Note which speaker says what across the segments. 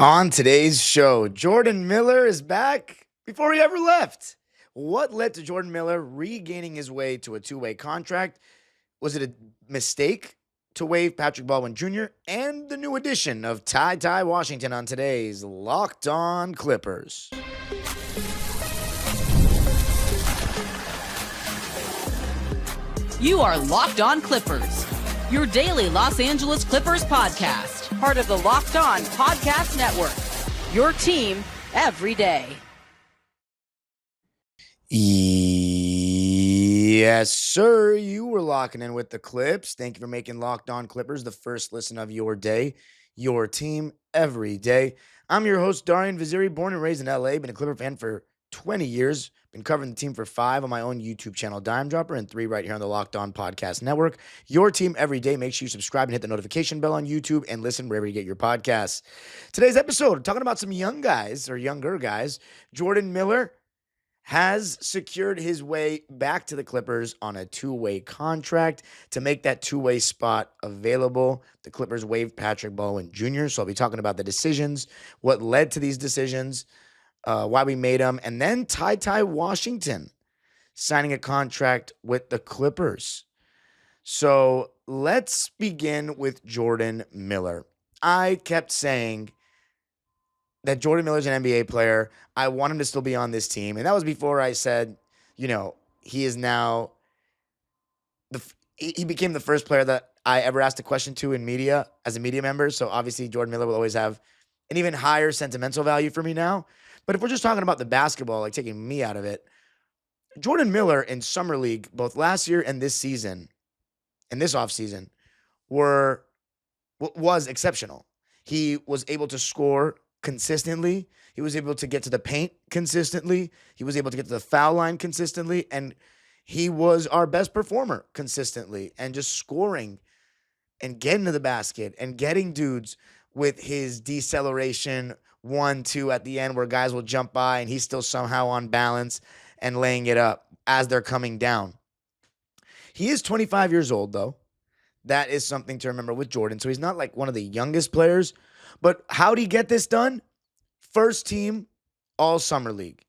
Speaker 1: On today's show, Jordan Miller is back before he ever left. What led to Jordan Miller regaining his way to a two-way contract? Was it a mistake to waive Patrick Baldwin Jr. and the new addition of TyTy Washington on today's Locked On Clippers?
Speaker 2: You are Locked On Clippers, your daily Los Angeles Clippers podcast. Part of the Locked On Podcast Network, your team every day.
Speaker 1: Yes, sir. You were locking in with the Clips. Thank you for making Locked On Clippers the first listen of your day, your team every day. I'm your host, Darian Vaziri, born and raised in LA, been a Clipper fan for 20 years, been covering the team for 5 on my own YouTube channel, Dime Dropper, and 3 right here on the Locked On Podcast Network. Your team every day. Make sure you subscribe and hit the notification bell on YouTube and listen wherever you get your podcasts. Today's episode, we're talking about some young guys or younger guys. Jordan Miller has secured his way back to the Clippers on a two-way contract. To make that two-way spot available, the Clippers waived Patrick Baldwin Jr. So I'll be talking about the decisions, what led to these decisions, why we made them, and then TyTy Washington signing a contract with the Clippers. So let's begin with Jordan Miller. I kept saying that Jordan Miller's an NBA player. I want him to still be on this team. And that was before I said, he is now, he became the first player that I ever asked a question to in media as a media member. So obviously Jordan Miller will always have an even higher sentimental value for me now. But if we're just talking about the basketball, like taking me out of it, Jordan Miller in Summer League, both last year and this season, and this offseason, was exceptional. He was able to score consistently. He was able to get to the paint consistently. He was able to get to the foul line consistently. And he was our best performer consistently and just scoring and getting to the basket and getting dudes with his deceleration 1-2 at the end where guys will jump by and he's still somehow on balance and laying it up as they're coming down. He is 25 years old, though. That is something to remember with Jordan. So he's not like one of the youngest players. But how'd he get this done? First team all Summer League.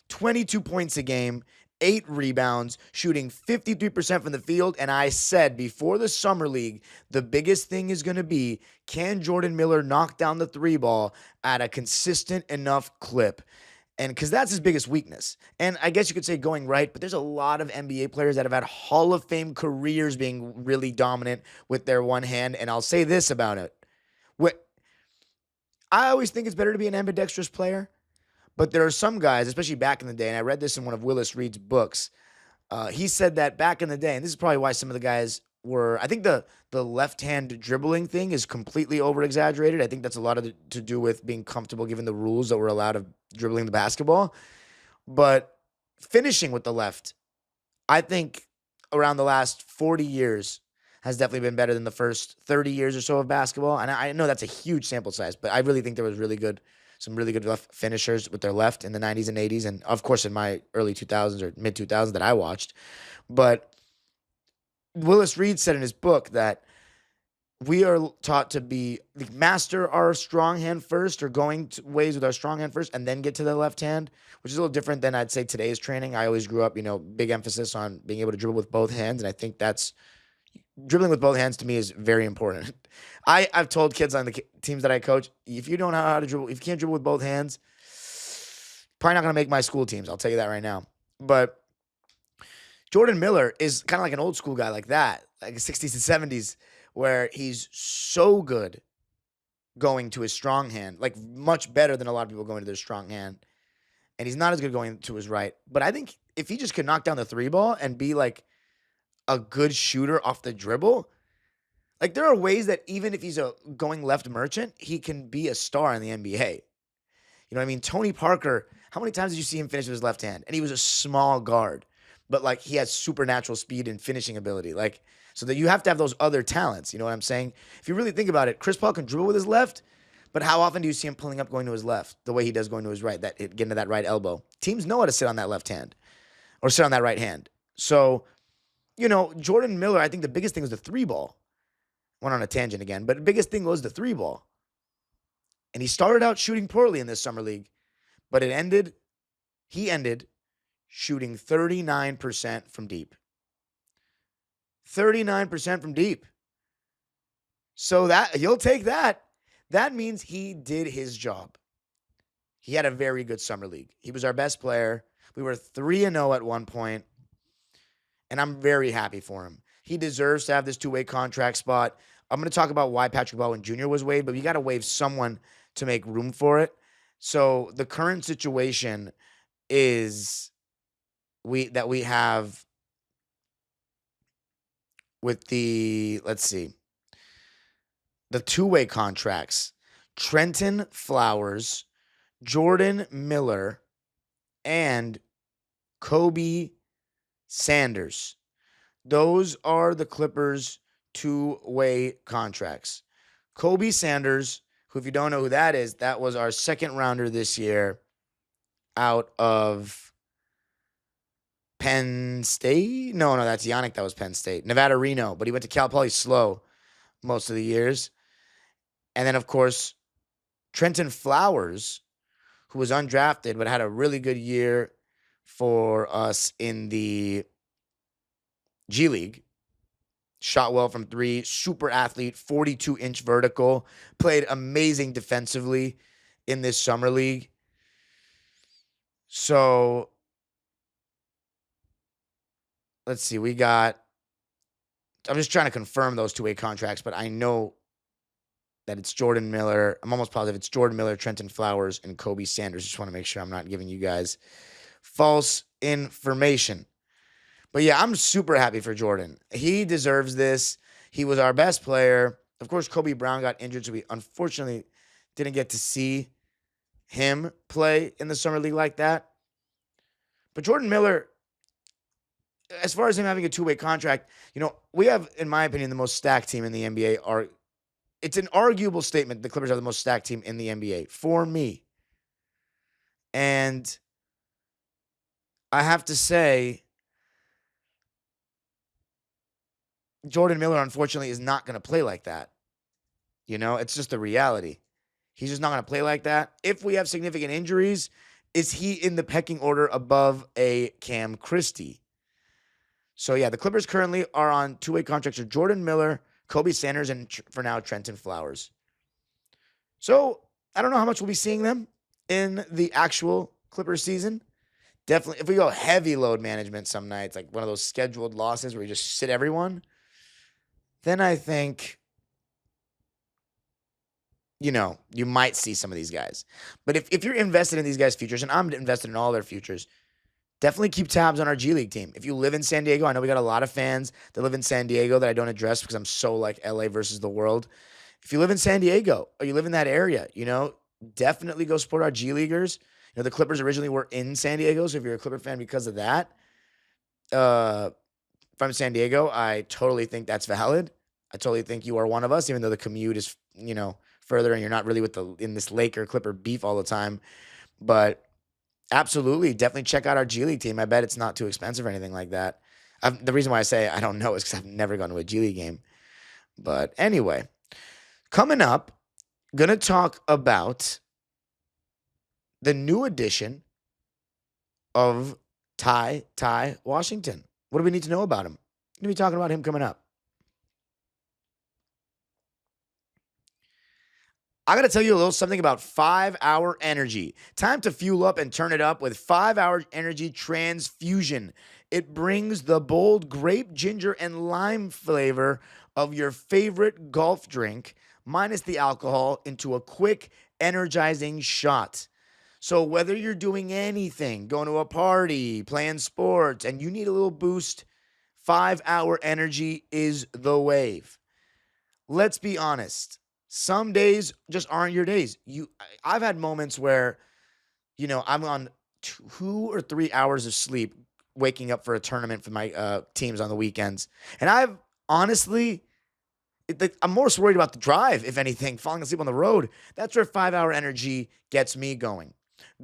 Speaker 1: 22 points a game, 8 rebounds, shooting 53% from the field. And I said before the Summer League, the biggest thing is going to be, can Jordan Miller knock down the three ball at a consistent enough clip? And because that's his biggest weakness. And I guess you could say going right, but there's a lot of NBA players that have had Hall of Fame careers being really dominant with their one hand. And I'll say this about it. I always think it's better to be an ambidextrous player, but there are some guys, especially back in the day, and I read this in one of Willis Reed's books. He said that back in the day, and this is probably why some of the guys were, I think the left-hand dribbling thing is completely over-exaggerated. I think that's a lot to do with being comfortable given the rules that were allowed of dribbling the basketball. But finishing with the left, I think around the last 40 years has definitely been better than the first 30 years or so of basketball. And I know that's a huge sample size, but I really think there was some really good left finishers with their left in the 90s and 80s. And of course, in my early 2000s or mid 2000s that I watched. But Willis Reed said in his book that we are taught to master our strong hand first, or going ways with our strong hand first and then get to the left hand, which is a little different than I'd say today's training. I always grew up, big emphasis on being able to dribble with both hands. And I think dribbling with both hands to me is very important. I've told kids on the teams that I coach, if you don't know how to dribble, if you can't dribble with both hands, probably not going to make my school teams. I'll tell you that right now. But Jordan Miller is kind of like an old school guy like that, like 60s and 70s, where he's so good going to his strong hand, like much better than a lot of people going to their strong hand. And he's not as good going to his right. But I think if he just could knock down the three ball and be like a good shooter off the dribble, like there are ways that even if he's a going left merchant, he can be a star in the NBA. You know what I mean? Tony Parker, how many times did you see him finish with his left hand? And he was a small guard, but like he has supernatural speed and finishing ability. Like, so that you have to have those other talents. You know what I'm saying? If you really think about it, Chris Paul can dribble with his left, but how often do you see him pulling up going to his left the way he does going to his right, getting to that right elbow? Teams know how to sit on that left hand or sit on that right hand. So, Jordan Miller, I think the biggest thing was the three ball. Went on a tangent again, but the biggest thing was the three ball. And he started out shooting poorly in this summer league, but he ended shooting 39% from deep. 39% from deep. So that you'll take that. That means he did his job. He had a very good summer league. He was our best player. We were 3-0 at one point, and I'm very happy for him. He deserves to have this two-way contract spot. I'm going to talk about why Patrick Baldwin Jr. was waived, but you got to waive someone to make room for it. So the current situation is we have with the two-way contracts, Trenton Flowers, Jordan Miller, and Kobe Sanders. Those are the Clippers' two-way contracts. Kobe Sanders, who, if you don't know who that is, that was our second rounder this year out of Penn State. No, that's Yannick. That was Penn State. Nevada Reno, but he went to Cal Poly slow most of the years. And then, of course, Trenton Flowers, who was undrafted but had a really good year for us in the G League. Shot well from three, super athlete, 42-inch vertical, played amazing defensively in this summer league. So, let's see, I'm just trying to confirm those two-way contracts, but I know that it's Jordan Miller. I'm almost positive it's Jordan Miller, Trenton Flowers, and Kobe Sanders. Just want to make sure I'm not giving you guys false information. But yeah, I'm super happy for Jordan. He deserves this. He was our best player. Of course, Kobe Brown got injured, so we unfortunately didn't get to see him play in the summer league like that. But Jordan Miller, as far as him having a two-way contract, we have, in my opinion, the most stacked team in the NBA. It's an arguable statement the Clippers are the most stacked team in the NBA for me. And I have to say, Jordan Miller, unfortunately, is not going to play like that. It's just the reality. He's just not going to play like that. If we have significant injuries, is he in the pecking order above a Cam Christie? So, yeah, the Clippers currently are on two-way contracts with Jordan Miller, Kobe Sanders, and for now, Trenton Flowers. So, I don't know how much we'll be seeing them in the actual Clippers season. Definitely, if we go heavy load management some nights, like one of those scheduled losses where you just sit everyone, then I think, you might see some of these guys. But if you're invested in these guys' futures, and I'm invested in all their futures, definitely keep tabs on our G League team. If you live in San Diego, I know we got a lot of fans that live in San Diego that I don't address because I'm so like LA versus the world. If you live in San Diego or you live in that area, definitely go support our G Leaguers. The Clippers originally were in San Diego, so if you're a Clipper fan because of that, from San Diego, I totally think that's valid. I totally think you are one of us, even though the commute is, further and you're not really in this Laker Clipper beef all the time. But absolutely, definitely check out our G League team. I bet it's not too expensive or anything like that. The reason why I say I don't know is because I've never gone to a G League game. But anyway, coming up, going to talk about the new addition of TyTy Washington. What do we need to know about him? We're going to be talking about him coming up. I got to tell you a little something about 5-Hour Energy. Time to fuel up and turn it up with 5-Hour Energy Transfusion. It brings the bold grape, ginger, and lime flavor of your favorite golf drink, minus the alcohol, into a quick, energizing shot. So whether you're doing anything, going to a party, playing sports, and you need a little boost, 5-Hour Energy is the wave. Let's be honest. Some days just aren't your days. I've had moments where, I'm on 2 or 3 hours of sleep, waking up for a tournament for my teams on the weekends. And I've honestly, I'm more worried about the drive, if anything, falling asleep on the road. That's where 5-Hour Energy gets me going.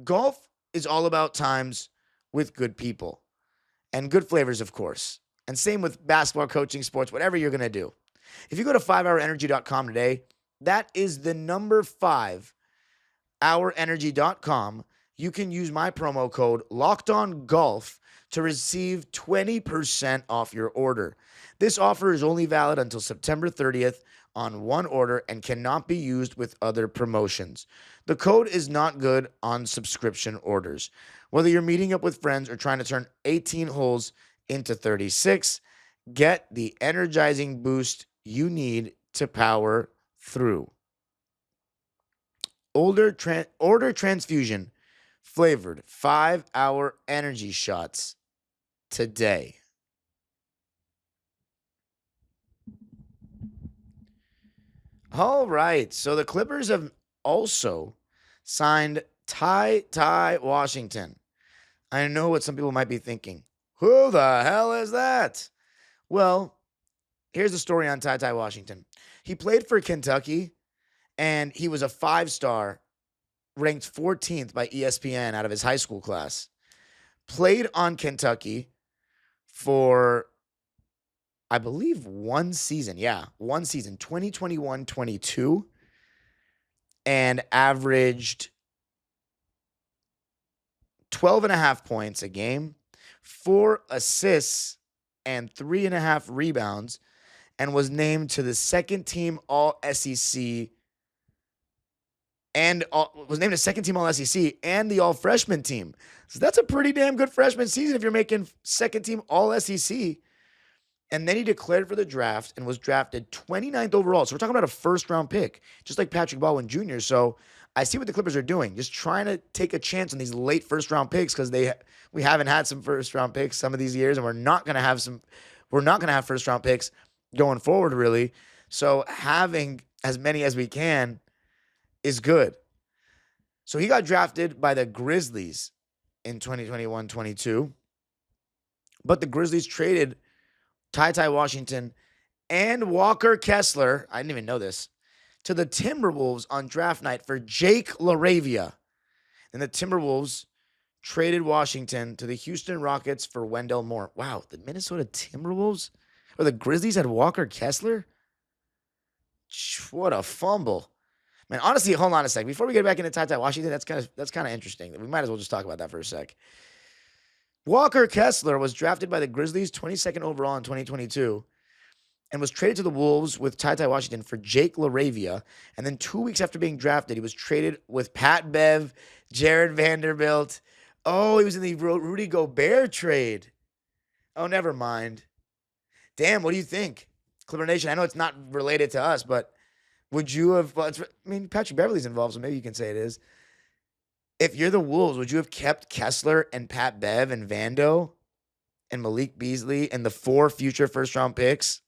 Speaker 1: Golf is all about times with good people and good flavors, of course. And same with basketball, coaching, sports, whatever you're going to do. If you go to 5hourenergy.com today, that is the number 5 ourenergy.com, you can use my promo code LOCKEDONGOLF to receive 20% off your order. This offer is only valid until September 30th on one order and cannot be used with other promotions. The code is not good on subscription orders. Whether you're meeting up with friends or trying to turn 18 holes into 36, get the energizing boost you need to power through. Order transfusion flavored 5-hour energy shots today. All right, so the Clippers have also signed TyTy Washington. I know what some people might be thinking. Who the hell is that? Well, here's the story on TyTy Washington. He played for Kentucky, and he was a 5-star, ranked 14th by ESPN out of his high school class. Played on Kentucky for, I believe, one season. Yeah, one season, 2021-22, and averaged 12.5 points a game, 4 assists, and 3.5 rebounds, and was named to the second team All-SEC and was named a second team All-SEC and the All-Freshman team. So that's a pretty damn good freshman season if you're making second team All-SEC. And then he declared for the draft and was drafted 29th overall. So we're talking about a first-round pick, just like Patrick Baldwin Jr. So I see what the Clippers are doing, just trying to take a chance on these late first-round picks because we haven't had some first-round picks some of these years, and we're not going to have first-round picks going forward, really. So having as many as we can is good. So he got drafted by the Grizzlies in 2021-22, but the Grizzlies traded TyTy Washington and Walker Kessler, I didn't even know this, to the Timberwolves on draft night for Jake LaRavia. And the Timberwolves traded Washington to the Houston Rockets for Wendell Moore. Wow, the Minnesota Timberwolves or the Grizzlies had Walker Kessler? What a fumble. Man, honestly, hold on a sec. Before we get back into TyTy Washington, that's kind of interesting. We might as well just talk about that for a sec. Walker Kessler was drafted by the Grizzlies 22nd overall in 2022 and was traded to the Wolves with TyTy Washington for Jake LaRavia. And then 2 weeks after being drafted, he was traded with Pat Bev, Jared Vanderbilt. Oh, he was in the Rudy Gobert trade. Oh, never mind. Damn, what do you think? Clipper Nation, I know it's not related to us, but would you have, Patrick Beverley's involved, so maybe you can say it is. If you're the Wolves, would you have kept Kessler and Pat Bev and Vando and Malik Beasley and the 4 future first-round picks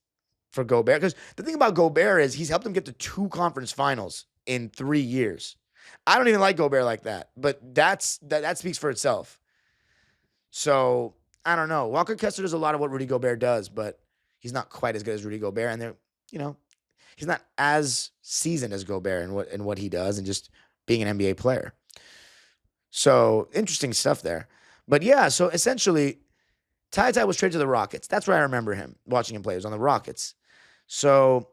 Speaker 1: for Gobert? Because the thing about Gobert is he's helped them get to 2 conference finals in 3 years. I don't even like Gobert like that, but that speaks for itself. So, I don't know. Walker Kessler does a lot of what Rudy Gobert does, but he's not quite as good as Rudy Gobert, and he's not as seasoned as Gobert in what he does and just being an NBA player. So, interesting stuff there. But yeah, so essentially, TyTy was traded to the Rockets. That's where I remember him, watching him play. He was on the Rockets. So,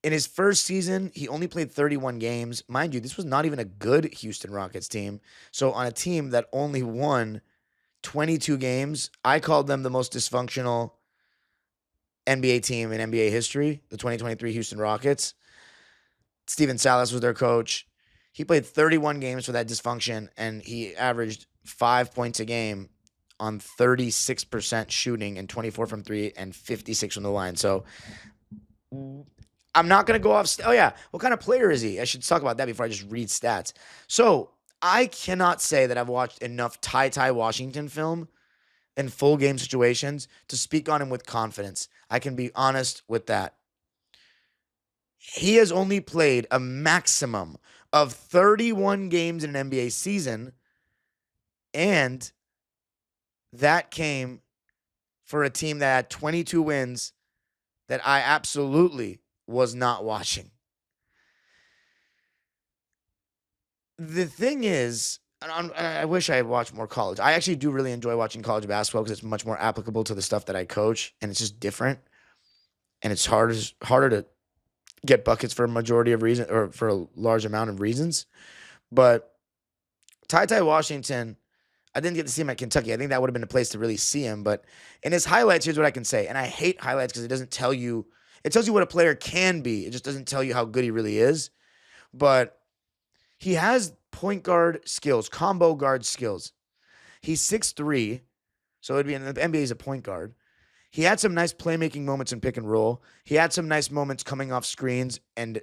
Speaker 1: in his first season, he only played 31 games. Mind you, this was not even a good Houston Rockets team. So, on a team that only won 22 games, I called them the most dysfunctional NBA team in NBA history, the 2023 Houston Rockets. Steven Salas was their coach. He played 31 games for that dysfunction, and he averaged 5 points a game on 36% shooting and 24 from 3 and 56 from the line. So I'm not going to go off. Oh, yeah. What kind of player is he? I should talk about that before I just read stats. So I cannot say that I've watched enough TyTy Washington film in full game situations to speak on him with confidence. I can be honest with that. He has only played a maximum of 31 games in an NBA season, and that came for a team that had 22 wins that I absolutely was not watching. The thing is, I wish I had watched more college. I actually do really enjoy watching college basketball because it's much more applicable to the stuff that I coach, and it's just different, and it's harder to get buckets for a majority of reason or for a large amount of reasons. But TyTy Washington, I didn't get to see him at Kentucky. I think that would have been the place to really see him. But in his highlights, here's what I can say. And I hate highlights because it doesn't tell you, it tells you what a player can be. It just doesn't tell you how good he really is. But he has point guard skills, combo guard skills. He's 6'3", so it'd be in the NBA, he's a point guard. He had some nice playmaking moments in pick and roll. He had some nice moments coming off screens and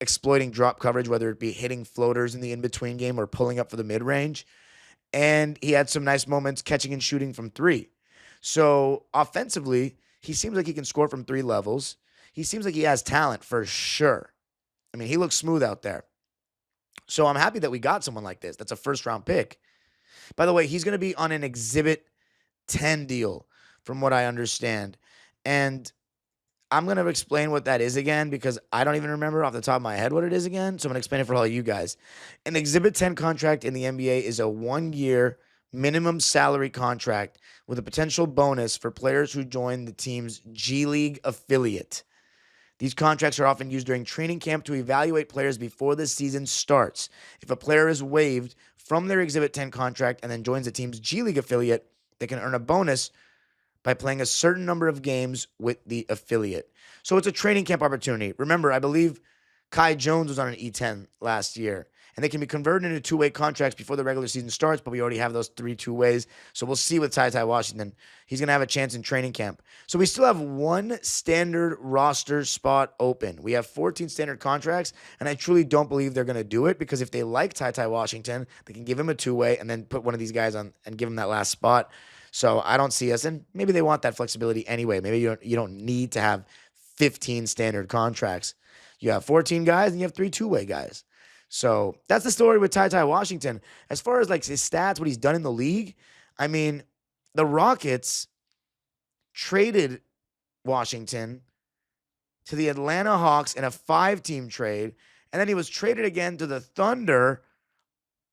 Speaker 1: exploiting drop coverage, whether it be hitting floaters in the in-between game or pulling up for the mid-range. And he had some nice moments catching and shooting from three. So offensively, he seems like he can score from three levels. He seems like he has talent for sure. I mean, he looks smooth out there. So I'm happy that we got someone like this. That's a first-round pick. By the way, he's going to be on an Exhibit 10 deal, from what I understand. And I'm going to explain what that is again because I don't even remember off the top of my head what it is again. So I'm going to explain it for all of you guys. An Exhibit 10 contract in the NBA is a 1-year minimum salary contract with a potential bonus for players who join the team's G League affiliate. These contracts are often used during training camp to evaluate players before the season starts. If a player is waived from their Exhibit 10 contract and then joins the team's G League affiliate, they can earn a bonus by playing a certain number of games with the affiliate. So it's a training camp opportunity. Remember, I believe Kai Jones was on an E10 last year, and they can be converted into two-way contracts before the regular season starts, but we already have those 3 two-ways. So we'll see with TyTy Washington. He's going to have a chance in training camp. So we still have one standard roster spot open. We have 14 standard contracts, and I truly don't believe they're going to do it because if they like TyTy Washington, they can give him a two-way and then put one of these guys on and give him that last spot. So I don't see us, and maybe they want that flexibility anyway. Maybe you don't need to have 15 standard contracts. You have 14 guys and you have 3 two-way guys. So that's the story with TyTy Washington. As far as like his stats, what he's done in the league, I mean, the Rockets traded Washington to the Atlanta Hawks in a 5-team trade, and then he was traded again to the Thunder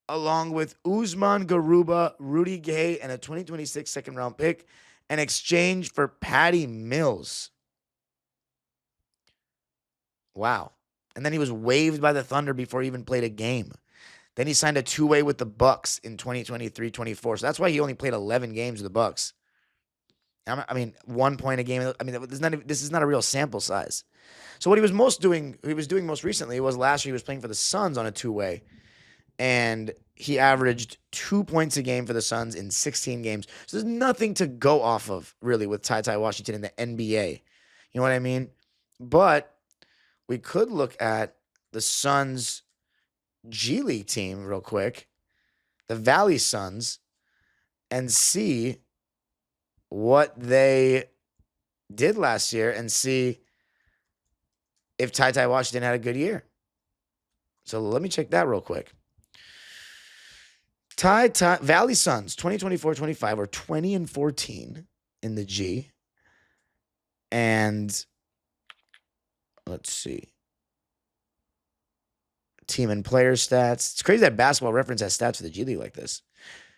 Speaker 1: along with Usman Garuba, Rudy Gay, and a 2026 second-round pick in exchange for Patty Mills. Wow. And then he was waived by the Thunder before he even played a game. Then he signed a two-way with the Bucks in 2023-24. So that's why he only played 11 games with the Bucks. I mean, 1 point a game. I mean, this is not a real sample size. So what he was doing most recently was last year he was playing for the Suns on a two-way. And he averaged 2 points a game for the Suns in 16 games. So there's nothing to go off of, really, with TyTy Washington in the NBA. You know what I mean? But we could look at the Suns G League team real quick, the Valley Suns, and see what they did last year and see if TyTy Washington had a good year. So let me check that real quick. Valley Suns 2024-25 were 20-14 in the G. And let's see. Team and player stats. It's crazy that Basketball Reference has stats for the G League like this.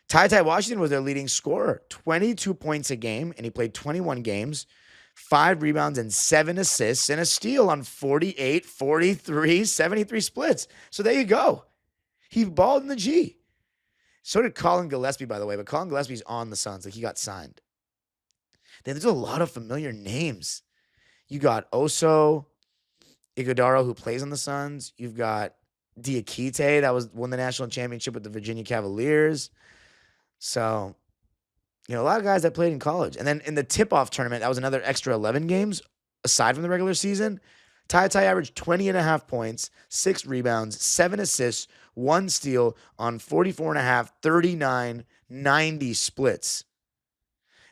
Speaker 1: TyTy Washington was their leading scorer, 22 points a game, and he played 21 games, 5 rebounds and 7 assists, and a steal on 48, 43, 73 splits. So there you go. He balled in the G. So did Colin Gillespie, by the way, but Colin Gillespie's on the Suns. Like, he got signed. Then there's a lot of familiar names. You got Oso Iguodaro, who plays on the Suns. You've got Diakite, that won the national championship with the Virginia Cavaliers. So, a lot of guys that played in college. And then in the tip-off tournament, that was another extra 11 games, aside from the regular season. TyTy averaged 20.5 points, 6 rebounds, 7 assists, 1 steal on 44.5, 39, 90 splits.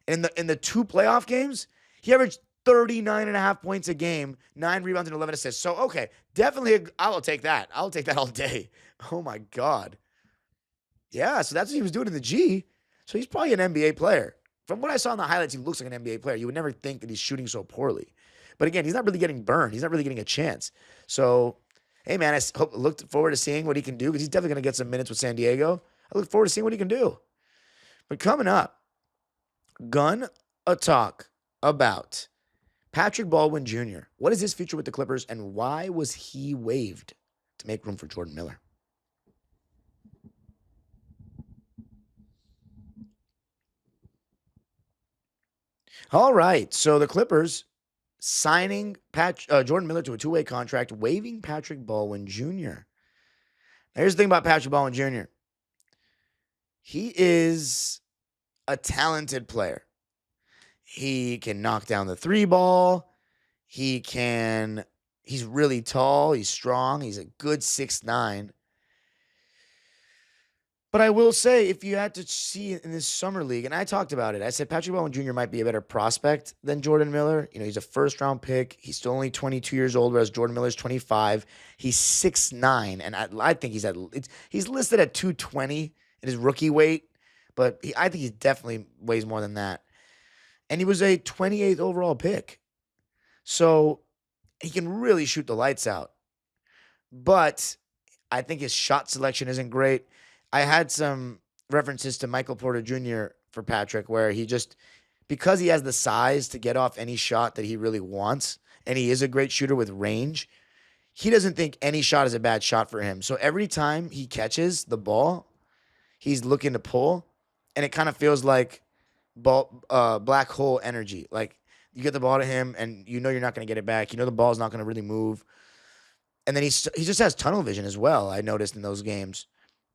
Speaker 1: In the 2 playoff games, he averaged 39.5 points a game, 9 rebounds and 11 assists. So, okay, definitely, I'll take that. I'll take that all day. Oh, my God. Yeah, so that's what he was doing in the G. So he's probably an NBA player. From what I saw in the highlights, he looks like an NBA player. You would never think that he's shooting so poorly. But again, he's not really getting burned. He's not really getting a chance. So, hey, man, I look forward to seeing what he can do because he's definitely going to get some minutes with San Diego. I look forward to seeing what he can do. But coming up, gonna talk about Patrick Baldwin Jr. What is his future with the Clippers, and why was he waived to make room for Jordan Miller? All right, so the Clippers signing Jordan Miller to a two-way contract, waiving Patrick Baldwin Jr. Now, here's the thing about Patrick Baldwin Jr. He is a talented player. He can knock down the three ball. He's really tall. He's strong. He's a good 6'9". But I will say, if you had to see in this summer league, and I talked about it, I said Patrick Baldwin Jr. might be a better prospect than Jordan Miller. He's a first-round pick. He's still only 22 years old, whereas Jordan Miller's 25. He's 6'9", and I think he's listed at 220 in his rookie weight, but I think he definitely weighs more than that. And he was a 28th overall pick. So he can really shoot the lights out. But I think his shot selection isn't great. I had some references to Michael Porter Jr. for Patrick, where because he has the size to get off any shot that he really wants, and he is a great shooter with range, he doesn't think any shot is a bad shot for him. So every time he catches the ball, he's looking to pull, and it kind of feels like black hole energy. Like, you get the ball to him, and you're not going to get it back. The ball's not going to really move. And then he just has tunnel vision as well, I noticed in those games.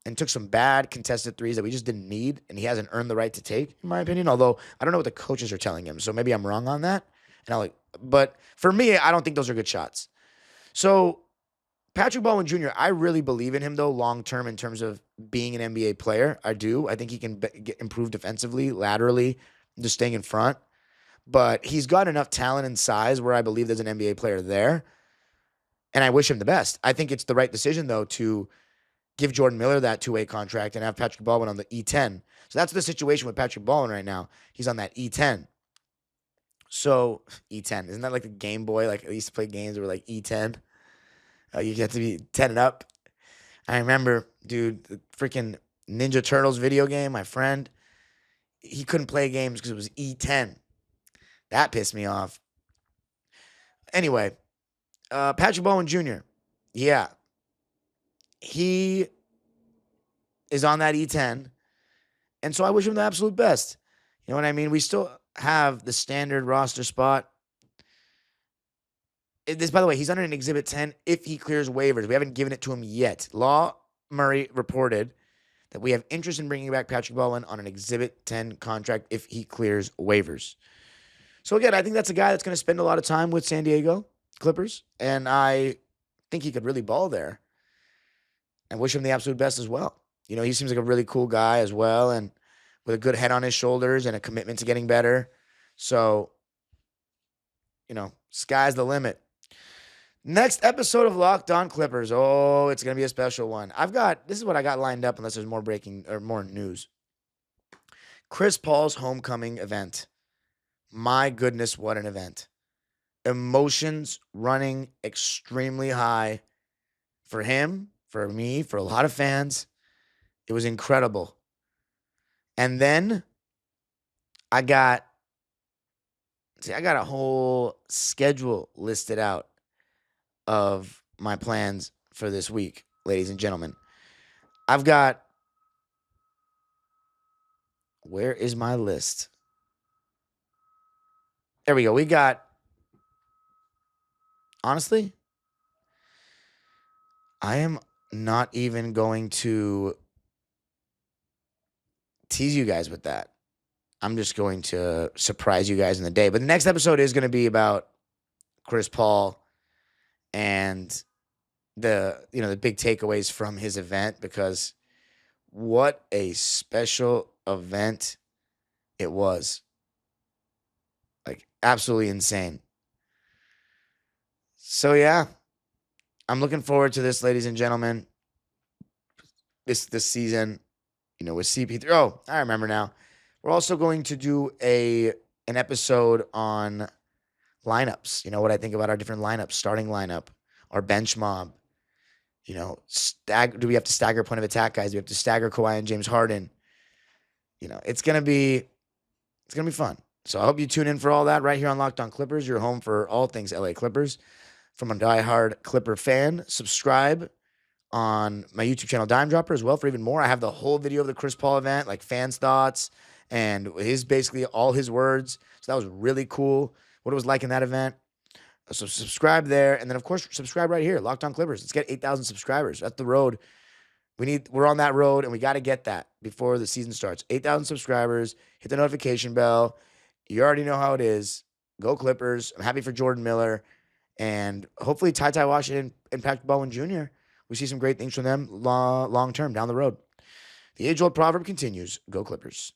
Speaker 1: And took some bad contested threes that we just didn't need, and he hasn't earned the right to take, in my opinion. Although I don't know what the coaches are telling him, so maybe I'm wrong on that. But for me, I don't think those are good shots. So Patrick Baldwin Jr., I really believe in him though long term in terms of being an NBA player. I do. I think he can improve defensively, laterally, just staying in front. But he's got enough talent and size where I believe there's an NBA player there, and I wish him the best. I think it's the right decision though to give Jordan Miller that two-way contract and have Patrick Baldwin on the E10. So that's the situation with Patrick Baldwin right now. He's on that E10. So E10, isn't that like the Game Boy? Like, I used to play games that were like E10. You get to be 10 and up. I remember, dude, the freaking Ninja Turtles video game, my friend, he couldn't play games because it was E10. That pissed me off. Anyway, Patrick Baldwin Jr., yeah. He is on that E10, and so I wish him the absolute best. You know what I mean? We still have the standard roster spot. By the way, he's under an Exhibit 10 if he clears waivers. We haven't given it to him yet. Law Murray reported that we have interest in bringing back Patrick Baldwin on an Exhibit 10 contract if he clears waivers. So again, I think that's a guy that's going to spend a lot of time with San Diego Clippers, and I think he could really ball there. And wish him the absolute best as well. He seems like a really cool guy as well, and with a good head on his shoulders and a commitment to getting better. So, sky's the limit. Next episode of Locked On Clippers. Oh, it's going to be a special one. This is what I got lined up unless there's more breaking or more news. Chris Paul's homecoming event. My goodness, what an event. Emotions running extremely high for him, for me, for a lot of fans. It was incredible. And then I got a whole schedule listed out of my plans for this week, ladies and gentlemen. Where is my list? There we go. Honestly, I am not even going to tease you guys with that. I'm just going to surprise you guys in the day. But the next episode is going to be about Chris Paul and the big takeaways from his event, because what a special event it was. Like, absolutely insane. So yeah, I'm looking forward to this, ladies and gentlemen. This season, with CP3. Oh, I remember now. We're also going to do an episode on lineups. What I think about our different lineups, starting lineup, our bench mob. Do we have to stagger point of attack guys? Do we have to stagger Kawhi and James Harden? It's gonna be fun. So I hope you tune in for all that right here on Locked On Clippers, your home for all things LA Clippers. From a diehard Clipper fan, subscribe on my YouTube channel, Dime Dropper, as well for even more. I have the whole video of the Chris Paul event, like fans' thoughts and basically all his words. So that was really cool, what it was like in that event. So subscribe there. And then, of course, subscribe right here, Locked On Clippers. Let's get 8,000 subscribers. That's the road. We're on that road, and we got to get that before the season starts. 8,000 subscribers. Hit the notification bell. You already know how it is. Go Clippers. I'm happy for Jordan Miller. And hopefully TyTy Washington and Patrick Baldwin Jr., we see some great things from them long term down the road. The age-old proverb continues. Go Clippers.